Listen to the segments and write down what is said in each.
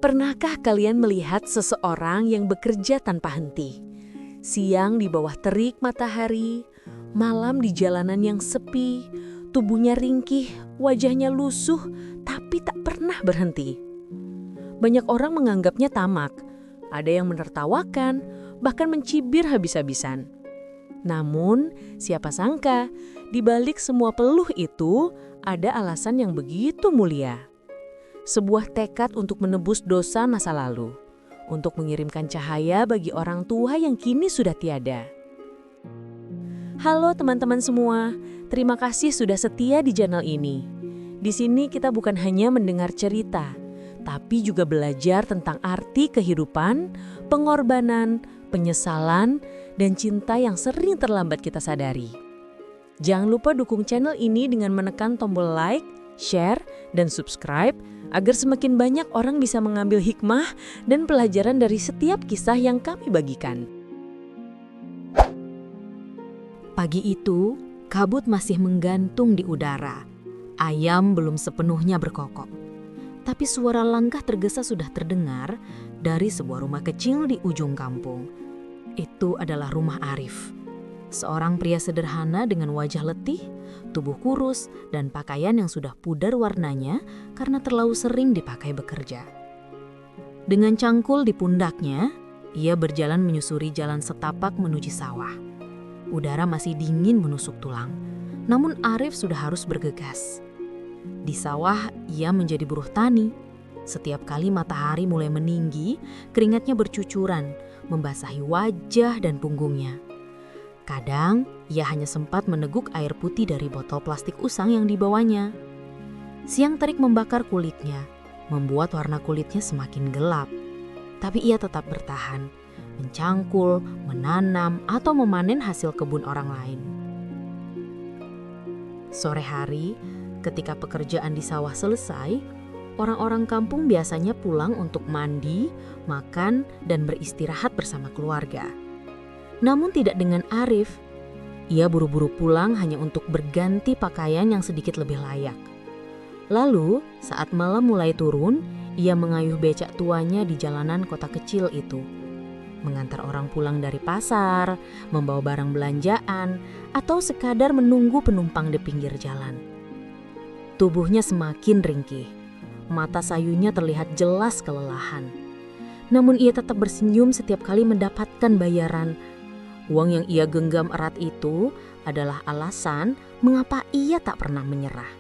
Pernahkah kalian melihat seseorang yang bekerja tanpa henti? Siang di bawah terik matahari, malam di jalanan yang sepi, tubuhnya ringkih, wajahnya lusuh, tapi tak pernah berhenti. Banyak orang menganggapnya tamak, ada yang menertawakan, bahkan mencibir habis-habisan. Namun, siapa sangka, di balik semua peluh itu ada alasan yang begitu mulia. Sebuah tekad untuk menebus dosa masa lalu, untuk mengirimkan cahaya bagi orang tua yang kini sudah tiada. Halo teman-teman semua, terima kasih sudah setia di channel ini. Di sini kita bukan hanya mendengar cerita, tapi juga belajar tentang arti kehidupan, pengorbanan, penyesalan, dan cinta yang sering terlambat kita sadari. Jangan lupa dukung channel ini dengan menekan tombol like, share, dan subscribe agar semakin banyak orang bisa mengambil hikmah dan pelajaran dari setiap kisah yang kami bagikan. Pagi itu, kabut masih menggantung di udara. Ayam belum sepenuhnya berkokok. Tapi suara langkah tergesa sudah terdengar dari sebuah rumah kecil di ujung kampung. Itu adalah rumah Arif. Seorang pria sederhana dengan wajah letih, tubuh kurus, dan pakaian yang sudah pudar warnanya karena terlalu sering dipakai bekerja. Dengan cangkul di pundaknya, ia berjalan menyusuri jalan setapak menuju sawah. Udara masih dingin menusuk tulang, namun Arif sudah harus bergegas. Di sawah, ia menjadi buruh tani. Setiap kali matahari mulai meninggi, keringatnya bercucuran, membasahi wajah dan punggungnya. Kadang, ia hanya sempat meneguk air putih dari botol plastik usang yang dibawanya. Siang terik membakar kulitnya, membuat warna kulitnya semakin gelap. Tapi ia tetap bertahan, mencangkul, menanam, atau memanen hasil kebun orang lain. Sore hari, ketika pekerjaan di sawah selesai, orang-orang kampung biasanya pulang untuk mandi, makan, dan beristirahat bersama keluarga. Namun tidak dengan Arif. Ia buru-buru pulang hanya untuk berganti pakaian yang sedikit lebih layak. Lalu, saat malam mulai turun, ia mengayuh becak tuanya di jalanan kota kecil itu. Mengantar orang pulang dari pasar, membawa barang belanjaan, atau sekadar menunggu penumpang di pinggir jalan. Tubuhnya semakin ringkih. Mata sayunya terlihat jelas kelelahan. Namun ia tetap bersenyum setiap kali mendapatkan bayaran. Uang yang ia genggam erat itu adalah alasan mengapa ia tak pernah menyerah.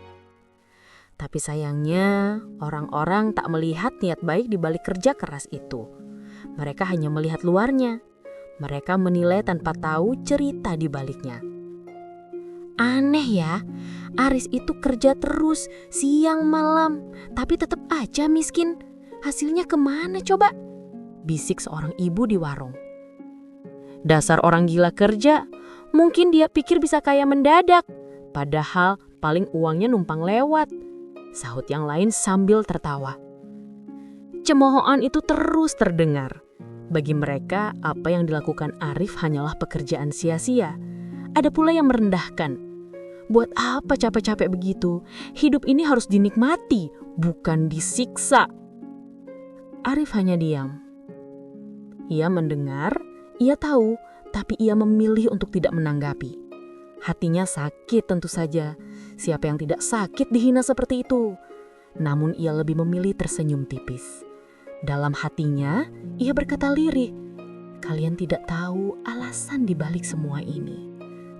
Tapi sayangnya, orang-orang tak melihat niat baik di balik kerja keras itu. Mereka hanya melihat luarnya. Mereka menilai tanpa tahu cerita di baliknya. Aneh ya, Aris itu kerja terus siang malam, tapi tetap aja miskin. Hasilnya kemana coba? Bisik seorang ibu di warung. Dasar orang gila kerja, mungkin dia pikir bisa kaya mendadak. Padahal paling uangnya numpang lewat, sahut yang lain sambil tertawa. Cemoohan itu terus terdengar. Bagi mereka, apa yang dilakukan Arif hanyalah pekerjaan sia-sia. Ada pula yang merendahkan. Buat apa capek-capek begitu? Hidup ini harus dinikmati, bukan disiksa. Arif hanya diam. Ia mendengar, ia tahu, tapi ia memilih untuk tidak menanggapi. Hatinya sakit tentu saja. Siapa yang tidak sakit dihina seperti itu? Namun ia lebih memilih tersenyum tipis. Dalam hatinya, ia berkata lirih, "Kalian tidak tahu alasan di balik semua ini.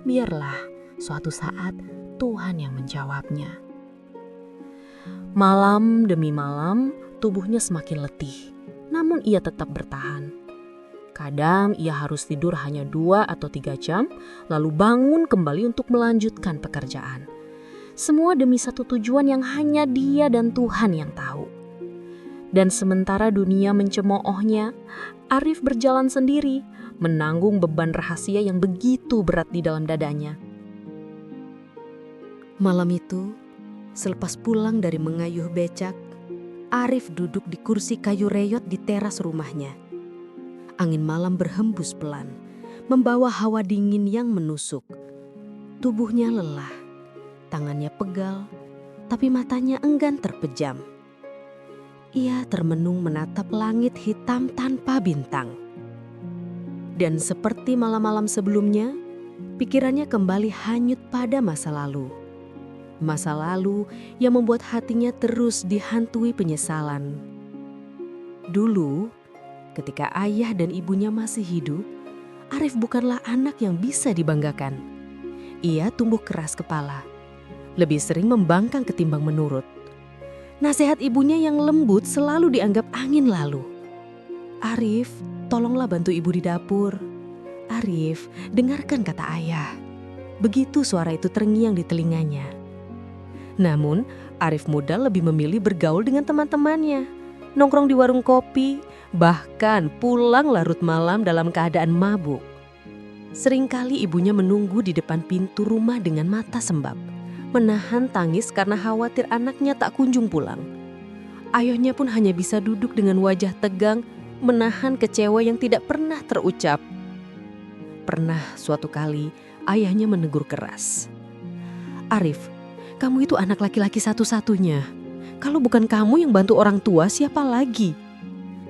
Biarlah suatu saat Tuhan yang menjawabnya." Malam demi malam, tubuhnya semakin letih. Namun ia tetap bertahan. Kadang ia harus tidur hanya 2 atau 3 jam, lalu bangun kembali untuk melanjutkan pekerjaan. Semua demi satu tujuan yang hanya dia dan Tuhan yang tahu. Dan sementara dunia mencemoohnya, Arif berjalan sendiri, menanggung beban rahasia yang begitu berat di dalam dadanya. Malam itu, selepas pulang dari mengayuh becak, Arif duduk di kursi kayu reyot di teras rumahnya. Angin malam berhembus pelan, membawa hawa dingin yang menusuk. Tubuhnya lelah, tangannya pegal, tapi matanya enggan terpejam. Ia termenung menatap langit hitam tanpa bintang. Dan seperti malam-malam sebelumnya, pikirannya kembali hanyut pada masa lalu. Masa lalu yang membuat hatinya terus dihantui penyesalan. Dulu, ketika ayah dan ibunya masih hidup, Arif bukanlah anak yang bisa dibanggakan. Ia tumbuh keras kepala, lebih sering membangkang ketimbang menurut. Nasihat ibunya yang lembut selalu dianggap angin lalu. "Arif, tolonglah bantu ibu di dapur. Arif, dengarkan kata ayah." Begitu suara itu terngiang di telinganya. Namun, Arif muda lebih memilih bergaul dengan teman-temannya, nongkrong di warung kopi, bahkan pulang larut malam dalam keadaan mabuk. Seringkali ibunya menunggu di depan pintu rumah dengan mata sembab, menahan tangis karena khawatir anaknya tak kunjung pulang. Ayahnya pun hanya bisa duduk dengan wajah tegang, menahan kecewa yang tidak pernah terucap. Pernah suatu kali ayahnya menegur keras, "Arif, kamu itu anak laki-laki satu-satunya. Kalau bukan kamu yang bantu orang tua, siapa lagi?"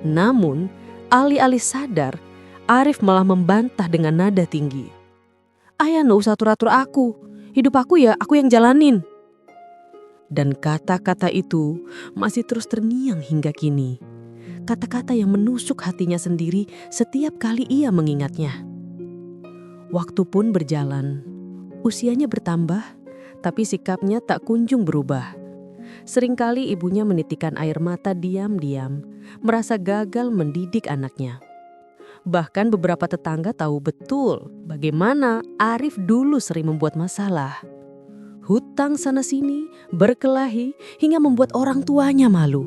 Namun, alih-alih sadar, Arif malah membantah dengan nada tinggi. "Ayah nggak usah atur-atur aku. Hidup aku ya aku yang jalanin." Dan kata-kata itu masih terus terngiang hingga kini. Kata-kata yang menusuk hatinya sendiri setiap kali ia mengingatnya. Waktu pun berjalan. Usianya bertambah, tapi sikapnya tak kunjung berubah. Seringkali ibunya menitikkan air mata diam-diam, merasa gagal mendidik anaknya. Bahkan beberapa tetangga tahu betul bagaimana Arif dulu sering membuat masalah. Hutang sana-sini, berkelahi, hingga membuat orang tuanya malu.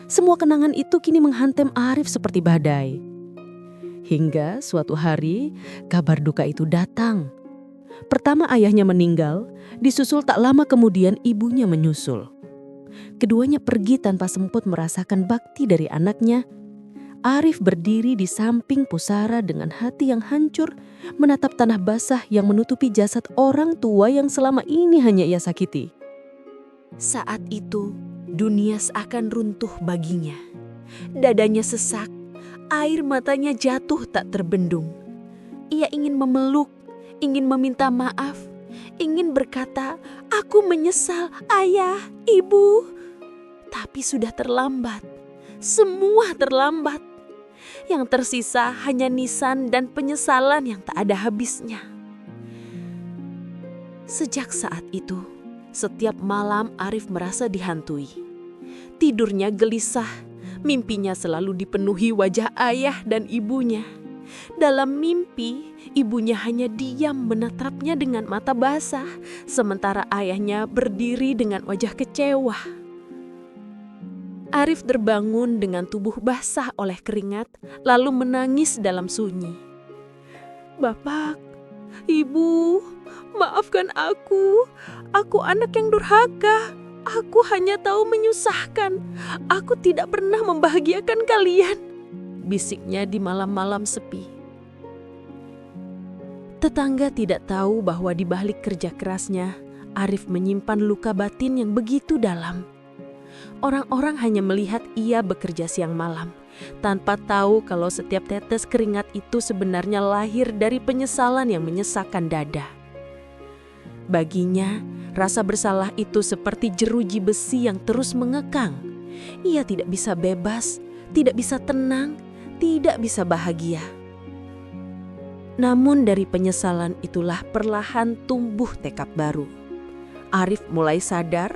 Semua kenangan itu kini menghantam Arif seperti badai. Hingga suatu hari, kabar duka itu datang. Pertama ayahnya meninggal, disusul tak lama kemudian ibunya menyusul. Keduanya pergi tanpa sempat merasakan bakti dari anaknya. Arif berdiri di samping pusara dengan hati yang hancur, menatap tanah basah yang menutupi jasad orang tua yang selama ini hanya ia sakiti. Saat itu, dunia seakan runtuh baginya. Dadanya sesak, air matanya jatuh tak terbendung. Ia ingin memeluk, ingin meminta maaf, ingin berkata, "Aku menyesal, ayah, ibu." Tapi sudah terlambat. Semua terlambat. Yang tersisa hanya nisan dan penyesalan yang tak ada habisnya. Sejak saat itu, setiap malam Arif merasa dihantui. Tidurnya gelisah, mimpinya selalu dipenuhi wajah ayah dan ibunya. Dalam mimpi, ibunya hanya diam menatapnya dengan mata basah, sementara ayahnya berdiri dengan wajah kecewa. Arif terbangun dengan tubuh basah oleh keringat, lalu menangis dalam sunyi. "Bapak, Ibu, maafkan aku. Aku anak yang durhaka. Aku hanya tahu menyusahkan. Aku tidak pernah membahagiakan kalian," bisiknya di malam-malam sepi. Tetangga tidak tahu bahwa di balik kerja kerasnya, Arif menyimpan luka batin yang begitu dalam. Orang-orang hanya melihat ia bekerja siang malam, tanpa tahu kalau setiap tetes keringat itu sebenarnya lahir dari penyesalan yang menyesakkan dada. Baginya, rasa bersalah itu seperti jeruji besi yang terus mengekang. Ia tidak bisa bebas, tidak bisa tenang, tidak bisa bahagia. Namun dari penyesalan itulah perlahan tumbuh tekad baru. Arif mulai sadar,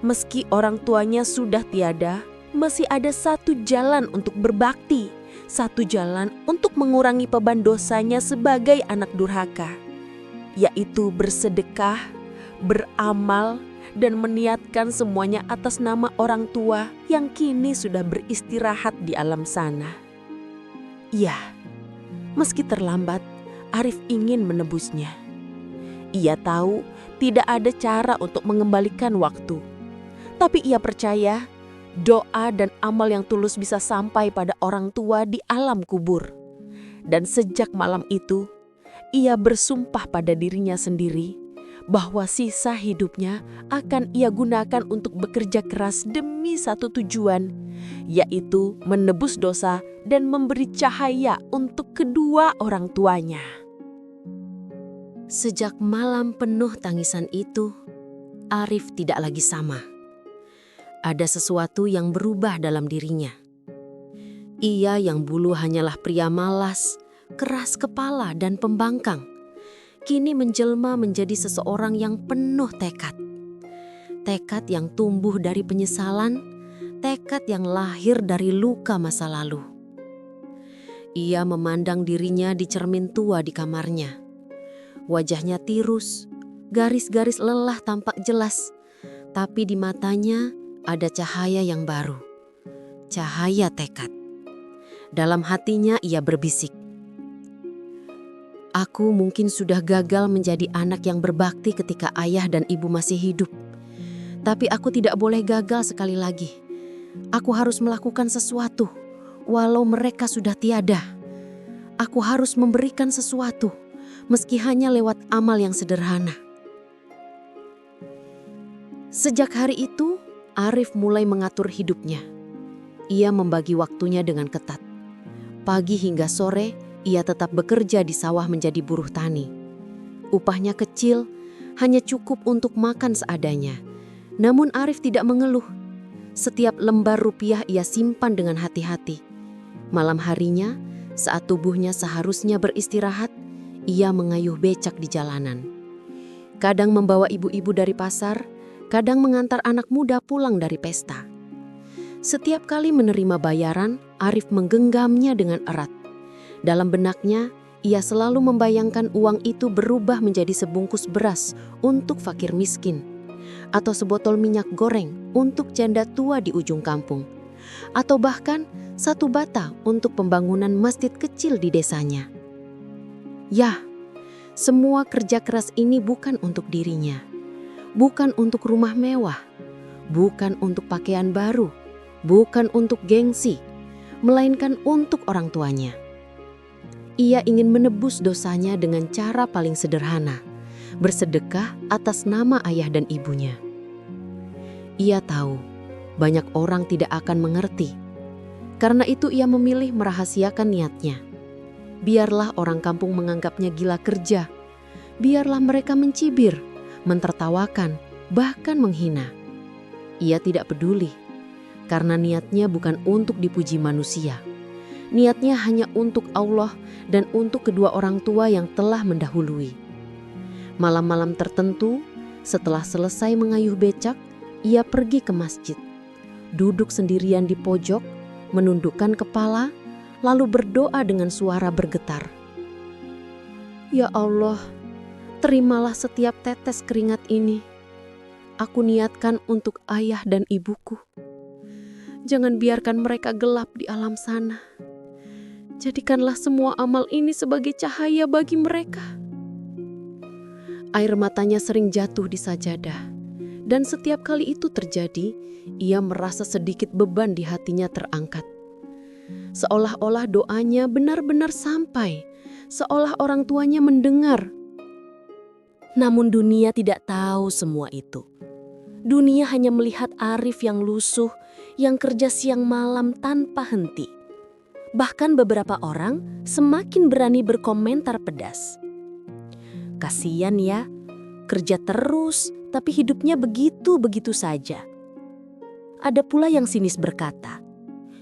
meski orang tuanya sudah tiada, masih ada satu jalan untuk berbakti, satu jalan untuk mengurangi beban dosanya sebagai anak durhaka, yaitu bersedekah, beramal, dan meniatkan semuanya atas nama orang tua yang kini sudah beristirahat di alam sana. Ya, meski terlambat, Arif ingin menebusnya. Ia tahu tidak ada cara untuk mengembalikan waktu. Tapi ia percaya doa dan amal yang tulus bisa sampai pada orang tua di alam kubur. Dan sejak malam itu, ia bersumpah pada dirinya sendiri bahwa sisa hidupnya akan ia gunakan untuk bekerja keras demi satu tujuan, yaitu menebus dosa dan memberi cahaya untuk kedua orang tuanya. Sejak malam penuh tangisan itu, Arif tidak lagi sama. Ada sesuatu yang berubah dalam dirinya. Ia yang dulu hanyalah pria malas, keras kepala dan pembangkang, kini menjelma menjadi seseorang yang penuh tekad. Tekad yang tumbuh dari penyesalan, tekad yang lahir dari luka masa lalu. Ia memandang dirinya di cermin tua di kamarnya. Wajahnya tirus, garis-garis lelah tampak jelas, tapi di matanya ada cahaya yang baru. Cahaya tekad. Dalam hatinya ia berbisik, "Aku mungkin sudah gagal menjadi anak yang berbakti ketika ayah dan ibu masih hidup. Tapi aku tidak boleh gagal sekali lagi. Aku harus melakukan sesuatu, walau mereka sudah tiada. Aku harus memberikan sesuatu, meski hanya lewat amal yang sederhana." Sejak hari itu, Arif mulai mengatur hidupnya. Ia membagi waktunya dengan ketat. Pagi hingga sore, ia tetap bekerja di sawah menjadi buruh tani. Upahnya kecil, hanya cukup untuk makan seadanya. Namun Arif tidak mengeluh. Setiap lembar rupiah ia simpan dengan hati-hati. Malam harinya, saat tubuhnya seharusnya beristirahat, ia mengayuh becak di jalanan. Kadang membawa ibu-ibu dari pasar, kadang mengantar anak muda pulang dari pesta. Setiap kali menerima bayaran, Arif menggenggamnya dengan erat. Dalam benaknya, ia selalu membayangkan uang itu berubah menjadi sebungkus beras untuk fakir miskin, atau sebotol minyak goreng untuk janda tua di ujung kampung, atau bahkan satu bata untuk pembangunan masjid kecil di desanya. Ya, semua kerja keras ini bukan untuk dirinya, bukan untuk rumah mewah, bukan untuk pakaian baru, bukan untuk gengsi, melainkan untuk orang tuanya. Ia ingin menebus dosanya dengan cara paling sederhana, bersedekah atas nama ayah dan ibunya. Ia tahu banyak orang tidak akan mengerti. Karena itu ia memilih merahasiakan niatnya. Biarlah orang kampung menganggapnya gila kerja. Biarlah mereka mencibir, mentertawakan, bahkan menghina. Ia tidak peduli, karena niatnya bukan untuk dipuji manusia. Niatnya hanya untuk Allah dan untuk kedua orang tua yang telah mendahului. Malam-malam tertentu, setelah selesai mengayuh becak, ia pergi ke masjid. Duduk sendirian di pojok, menundukkan kepala, lalu berdoa dengan suara bergetar. "Ya Allah, terimalah setiap tetes keringat ini. Aku niatkan untuk ayah dan ibuku. Jangan biarkan mereka gelap di alam sana. Jadikanlah semua amal ini sebagai cahaya bagi mereka." Air matanya sering jatuh di sajadah, dan setiap kali itu terjadi, ia merasa sedikit beban di hatinya terangkat. Seolah-olah doanya benar-benar sampai, seolah orang tuanya mendengar. Namun dunia tidak tahu semua itu. Dunia hanya melihat Arif yang lusuh, yang kerja siang malam tanpa henti. Bahkan beberapa orang semakin berani berkomentar pedas. "Kasian ya, kerja terus tapi hidupnya begitu-begitu saja." Ada pula yang sinis berkata,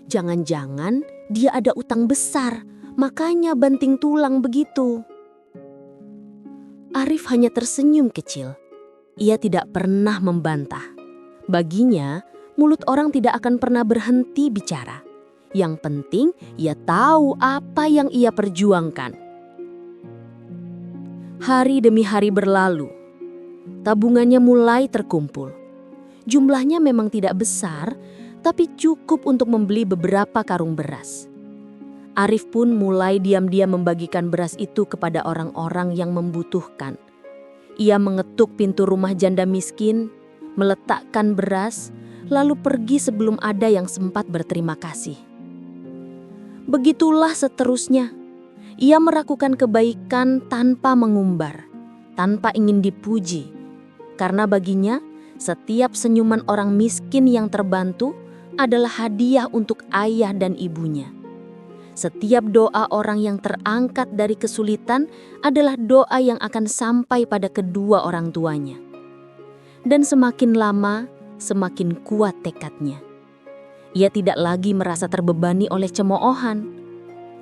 "Jangan-jangan dia ada utang besar, makanya banting tulang begitu." Arif hanya tersenyum kecil. Ia tidak pernah membantah. Baginya, mulut orang tidak akan pernah berhenti bicara. Yang penting, ia tahu apa yang ia perjuangkan. Hari demi hari berlalu. Tabungannya mulai terkumpul. Jumlahnya memang tidak besar, tapi cukup untuk membeli beberapa karung beras. Arif pun mulai diam-diam membagikan beras itu kepada orang-orang yang membutuhkan. Ia mengetuk pintu rumah janda miskin, meletakkan beras, lalu pergi sebelum ada yang sempat berterima kasih. Begitulah seterusnya. Ia melakukan kebaikan tanpa mengumbar, tanpa ingin dipuji, karena baginya setiap senyuman orang miskin yang terbantu adalah hadiah untuk ayah dan ibunya. Setiap doa orang yang terangkat dari kesulitan adalah doa yang akan sampai pada kedua orang tuanya. Dan semakin lama, semakin kuat tekadnya. Ia tidak lagi merasa terbebani oleh cemoohan.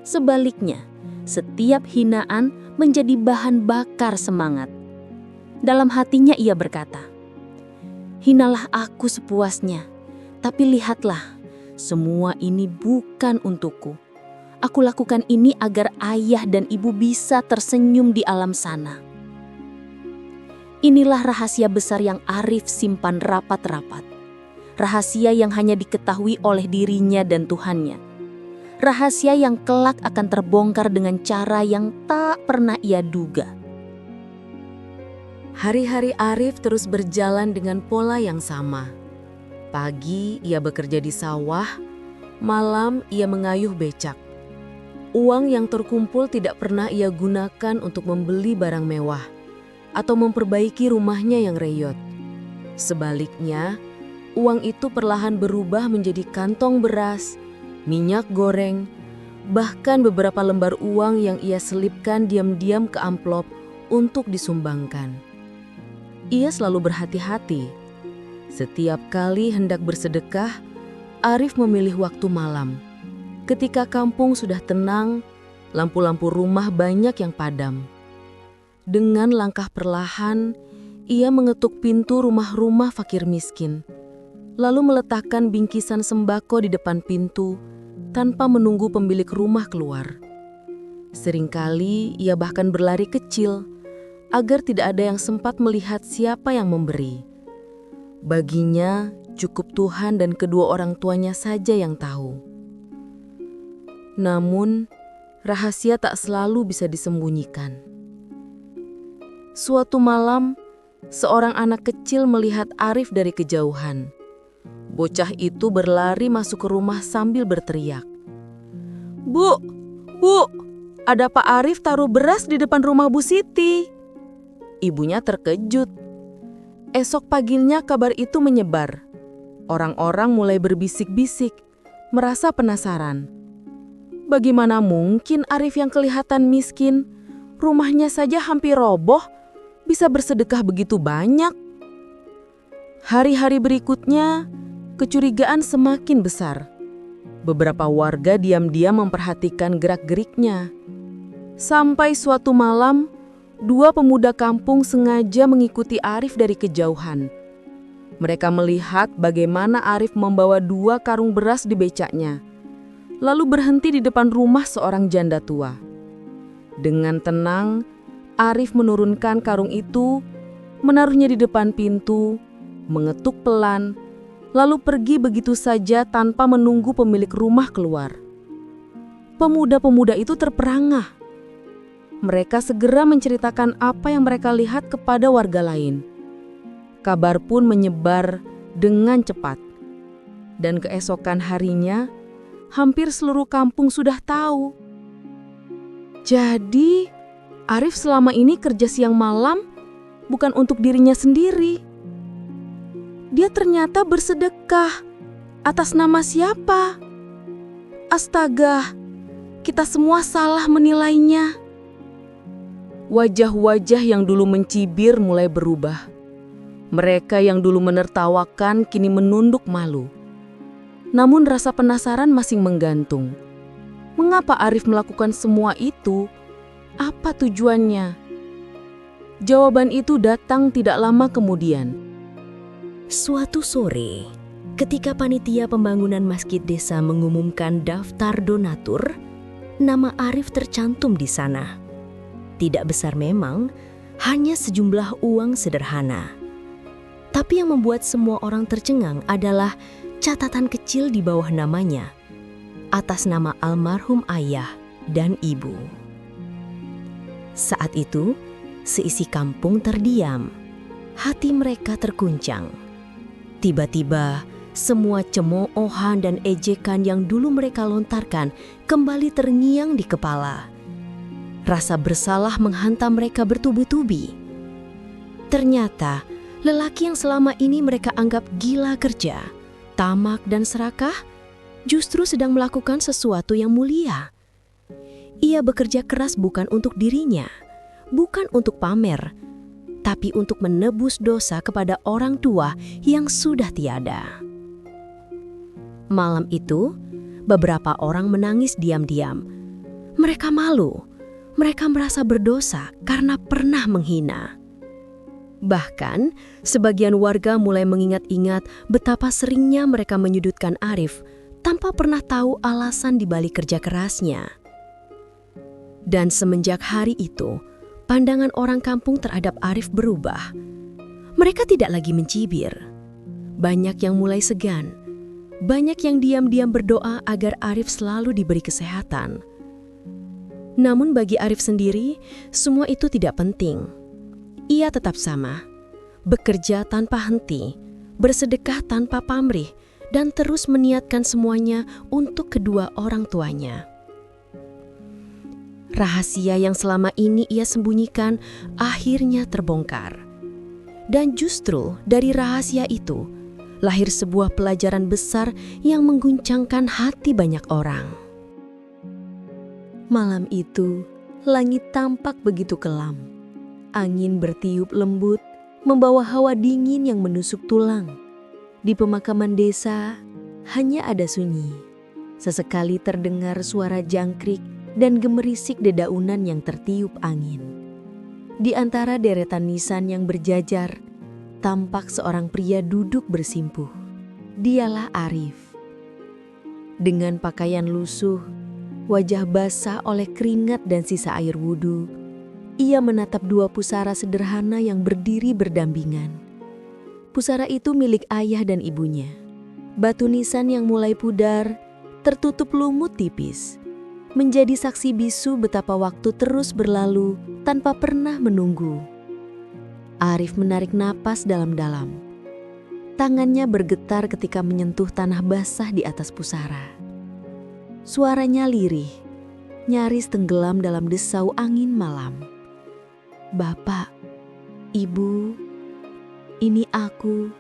Sebaliknya, setiap hinaan menjadi bahan bakar semangat. Dalam hatinya ia berkata, "Hinalah aku sepuasnya, tapi lihatlah, semua ini bukan untukku. Aku lakukan ini agar ayah dan ibu bisa tersenyum di alam sana." Inilah rahasia besar yang Arif simpan rapat-rapat. Rahasia yang hanya diketahui oleh dirinya dan Tuhannya. Rahasia yang kelak akan terbongkar dengan cara yang tak pernah ia duga. Hari-hari Arif terus berjalan dengan pola yang sama. Pagi ia bekerja di sawah, malam ia mengayuh becak. Uang yang terkumpul tidak pernah ia gunakan untuk membeli barang mewah atau memperbaiki rumahnya yang reyot. Sebaliknya, uang itu perlahan berubah menjadi kantong beras, minyak goreng, bahkan beberapa lembar uang yang ia selipkan diam-diam ke amplop untuk disumbangkan. Ia selalu berhati-hati. Setiap kali hendak bersedekah, Arif memilih waktu malam. Ketika kampung sudah tenang, lampu-lampu rumah banyak yang padam. Dengan langkah perlahan, ia mengetuk pintu rumah-rumah fakir miskin, lalu meletakkan bingkisan sembako di depan pintu tanpa menunggu pemilik rumah keluar. Seringkali ia bahkan berlari kecil agar tidak ada yang sempat melihat siapa yang memberi. Baginya, cukup Tuhan dan kedua orang tuanya saja yang tahu. Namun, rahasia tak selalu bisa disembunyikan. Suatu malam, seorang anak kecil melihat Arif dari kejauhan. Bocah itu berlari masuk ke rumah sambil berteriak, Bu, ada Pak Arif taruh beras di depan rumah Bu Siti." Ibunya terkejut. Esok paginya kabar itu menyebar. Orang-orang mulai berbisik-bisik, merasa penasaran. Bagaimana mungkin Arif yang kelihatan miskin, rumahnya saja hampir roboh, bisa bersedekah begitu banyak? Hari-hari berikutnya, kecurigaan semakin besar. Beberapa warga diam-diam memperhatikan gerak-geriknya. Sampai suatu malam, dua pemuda kampung sengaja mengikuti Arif dari kejauhan. Mereka melihat bagaimana Arif membawa 2 karung beras di becaknya, lalu berhenti di depan rumah seorang janda tua. Dengan tenang, Arif menurunkan karung itu, menaruhnya di depan pintu, mengetuk pelan, lalu pergi begitu saja tanpa menunggu pemilik rumah keluar. Pemuda-pemuda itu terperangah. Mereka segera menceritakan apa yang mereka lihat kepada warga lain. Kabar pun menyebar dengan cepat. Dan keesokan harinya, hampir seluruh kampung sudah tahu. Jadi, Arif selama ini kerja siang malam bukan untuk dirinya sendiri. Dia ternyata bersedekah. Atas nama siapa? Astaga, kita semua salah menilainya. Wajah-wajah yang dulu mencibir mulai berubah. Mereka yang dulu menertawakan kini menunduk malu. Namun rasa penasaran masih menggantung. Mengapa Arif melakukan semua itu? Apa tujuannya? Jawaban itu datang tidak lama kemudian. Suatu sore, ketika panitia pembangunan masjid desa mengumumkan daftar donatur, nama Arif tercantum di sana. Tidak besar memang, hanya sejumlah uang sederhana. Tapi yang membuat semua orang tercengang adalah catatan kecil di bawah namanya, atas nama almarhum ayah dan ibu. Saat itu, seisi kampung terdiam. Hati mereka terguncang. Tiba-tiba, semua cemoohan dan ejekan yang dulu mereka lontarkan kembali terngiang di kepala. Rasa bersalah menghantam mereka bertubi-tubi. Ternyata, Lelaki yang selama ini mereka anggap gila kerja, tamak dan serakah, justru sedang melakukan sesuatu yang mulia. Ia bekerja keras bukan untuk dirinya, bukan untuk pamer, tapi untuk menebus dosa kepada orang tua yang sudah tiada. Malam itu, beberapa orang menangis diam-diam. Mereka malu, mereka merasa berdosa karena pernah menghina. Bahkan, sebagian warga mulai mengingat-ingat betapa seringnya mereka menyudutkan Arif tanpa pernah tahu alasan di balik kerja kerasnya. Dan semenjak hari itu, pandangan orang kampung terhadap Arif berubah. Mereka tidak lagi mencibir. Banyak yang mulai segan. Banyak yang diam-diam berdoa agar Arif selalu diberi kesehatan. Namun bagi Arif sendiri, semua itu tidak penting. Ia tetap sama, bekerja tanpa henti, bersedekah tanpa pamrih, dan terus meniatkan semuanya untuk kedua orang tuanya. Rahasia yang selama ini ia sembunyikan akhirnya terbongkar. Dan justru dari rahasia itu, lahir sebuah pelajaran besar yang mengguncangkan hati banyak orang. Malam itu, langit tampak begitu kelam. Angin bertiup lembut, membawa hawa dingin yang menusuk tulang. Di pemakaman desa, hanya ada sunyi. Sesekali terdengar suara jangkrik dan gemerisik dedaunan yang tertiup angin. Di antara deretan nisan yang berjajar, tampak seorang pria duduk bersimpuh. Dialah Arif. Dengan pakaian lusuh, wajah basah oleh keringat dan sisa air wudhu, ia menatap dua pusara sederhana yang berdiri berdampingan. Pusara itu milik ayah dan ibunya. Batu nisan yang mulai pudar, tertutup lumut tipis, menjadi saksi bisu betapa waktu terus berlalu tanpa pernah menunggu. Arif menarik napas dalam-dalam. Tangannya bergetar ketika menyentuh tanah basah di atas pusara. Suaranya lirih, nyaris tenggelam dalam desau angin malam. Bapak, Ibu, ini aku,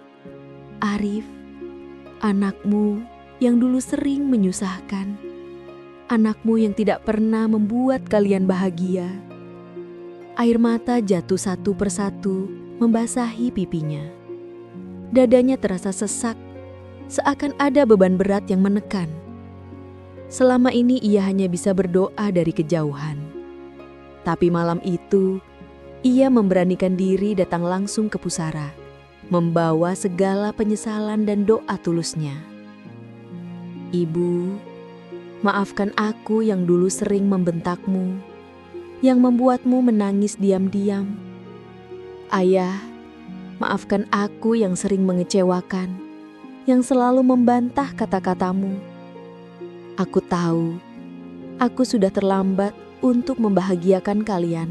Arif, anakmu yang dulu sering menyusahkan, anakmu yang tidak pernah membuat kalian bahagia. Air mata jatuh satu persatu membasahi pipinya. Dadanya terasa sesak, seakan ada beban berat yang menekan. Selama ini ia hanya bisa berdoa dari kejauhan. Tapi malam itu, ia memberanikan diri datang langsung ke pusara, membawa segala penyesalan dan doa tulusnya. Ibu, maafkan aku yang dulu sering membentakmu, yang membuatmu menangis diam-diam. Ayah, maafkan aku yang sering mengecewakan, yang selalu membantah kata-katamu. Aku tahu, aku sudah terlambat untuk membahagiakan kalian.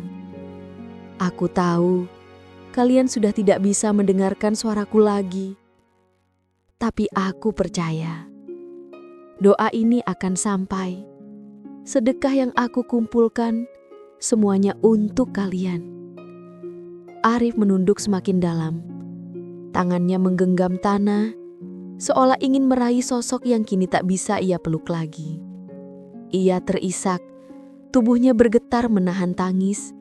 Aku tahu, kalian sudah tidak bisa mendengarkan suaraku lagi. Tapi aku percaya, doa ini akan sampai. Sedekah yang aku kumpulkan, semuanya untuk kalian. Arif menunduk semakin dalam. Tangannya menggenggam tanah, seolah ingin meraih sosok yang kini tak bisa ia peluk lagi. Ia terisak, tubuhnya bergetar menahan tangis.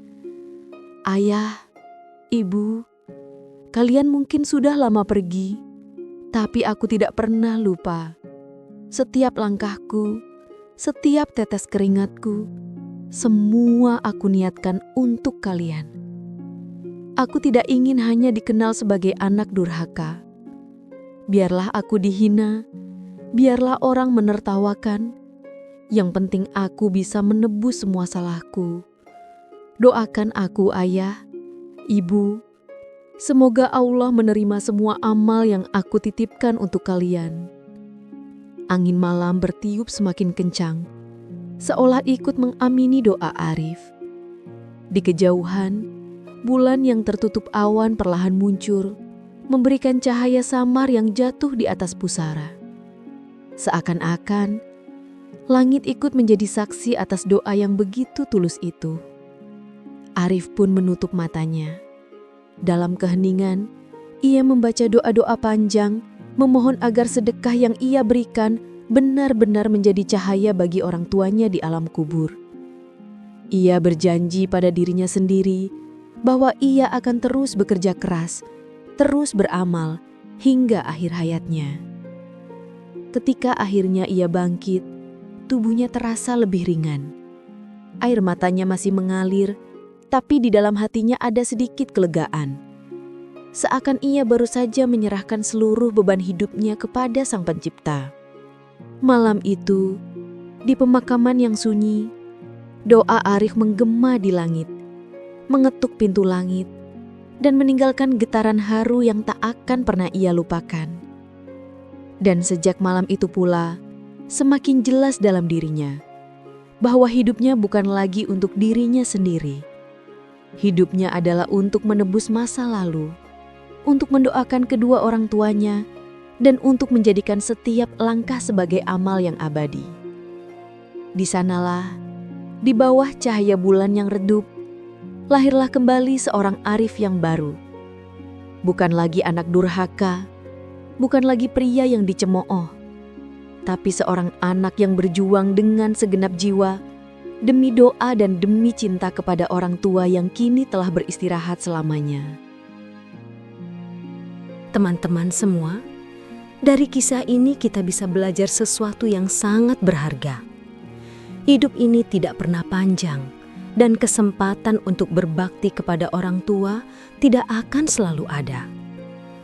Ayah, Ibu, kalian mungkin sudah lama pergi, tapi aku tidak pernah lupa. Setiap langkahku, setiap tetes keringatku, semua aku niatkan untuk kalian. Aku tidak ingin hanya dikenal sebagai anak durhaka. Biarlah aku dihina, biarlah orang menertawakan. Yang penting aku bisa menebus semua salahku. Doakan aku, Ayah, Ibu. Semoga Allah menerima semua amal yang aku titipkan untuk kalian. Angin malam bertiup semakin kencang, seolah ikut mengamini doa Arif. Di kejauhan, bulan yang tertutup awan perlahan muncul, memberikan cahaya samar yang jatuh di atas pusara. Seakan-akan, langit ikut menjadi saksi atas doa yang begitu tulus itu. Arif pun menutup matanya. Dalam keheningan, Ia membaca doa-doa panjang, memohon agar sedekah yang ia berikan benar-benar menjadi cahaya bagi orang tuanya di alam kubur. Ia berjanji pada dirinya sendiri bahwa ia akan terus bekerja keras, terus beramal hingga akhir hayatnya. Ketika akhirnya ia bangkit, tubuhnya terasa lebih ringan. Air matanya masih mengalir, tapi di dalam hatinya ada sedikit kelegaan. Seakan ia baru saja menyerahkan seluruh beban hidupnya kepada Sang Pencipta. Malam itu, di pemakaman yang sunyi, doa Arif menggema di langit, mengetuk pintu langit, dan meninggalkan getaran haru yang tak akan pernah ia lupakan. Dan sejak malam itu pula, semakin jelas dalam dirinya bahwa hidupnya bukan lagi untuk dirinya sendiri. Hidupnya adalah untuk menebus masa lalu, untuk mendoakan kedua orang tuanya, dan untuk menjadikan setiap langkah sebagai amal yang abadi. Di sanalah, di bawah cahaya bulan yang redup, lahirlah kembali seorang Arif yang baru. Bukan lagi anak durhaka, bukan lagi pria yang dicemooh, tapi seorang anak yang berjuang dengan segenap jiwa demi doa dan demi cinta kepada orang tua yang kini telah beristirahat selamanya. Teman-teman semua, dari kisah ini kita bisa belajar sesuatu yang sangat berharga. Hidup ini tidak pernah panjang, dan kesempatan untuk berbakti kepada orang tua tidak akan selalu ada.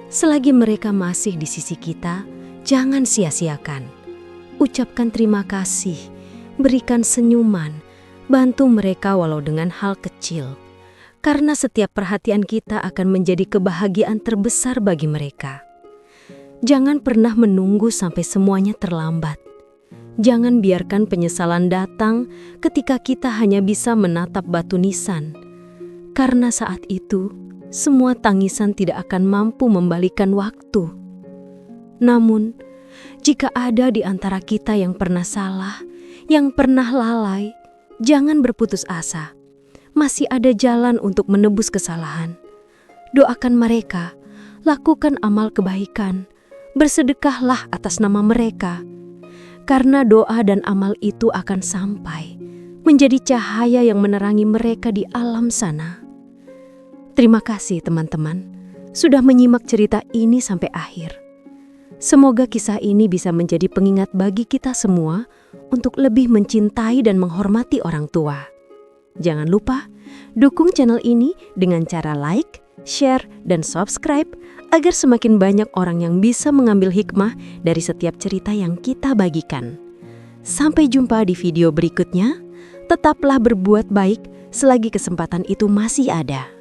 Selagi mereka masih di sisi kita, jangan sia-siakan. Ucapkan terima kasih, berikan senyuman, bantu mereka walau dengan hal kecil. Karena setiap perhatian kita akan menjadi kebahagiaan terbesar bagi mereka. Jangan pernah menunggu sampai semuanya terlambat. Jangan biarkan penyesalan datang ketika kita hanya bisa menatap batu nisan. Karena saat itu, semua tangisan tidak akan mampu membalikan waktu. Namun, jika ada di antara kita yang pernah salah, yang pernah lalai, jangan berputus asa. Masih ada jalan untuk menebus kesalahan. Doakan mereka, lakukan amal kebaikan, bersedekahlah atas nama mereka. Karena doa dan amal itu akan sampai, menjadi cahaya yang menerangi mereka di alam sana. Terima kasih teman-teman, sudah menyimak cerita ini sampai akhir. Semoga kisah ini bisa menjadi pengingat bagi kita semua untuk lebih mencintai dan menghormati orang tua. Jangan lupa, dukung channel ini dengan cara like, share, dan subscribe agar semakin banyak orang yang bisa mengambil hikmah dari setiap cerita yang kita bagikan. Sampai jumpa di video berikutnya, tetaplah berbuat baik selagi kesempatan itu masih ada.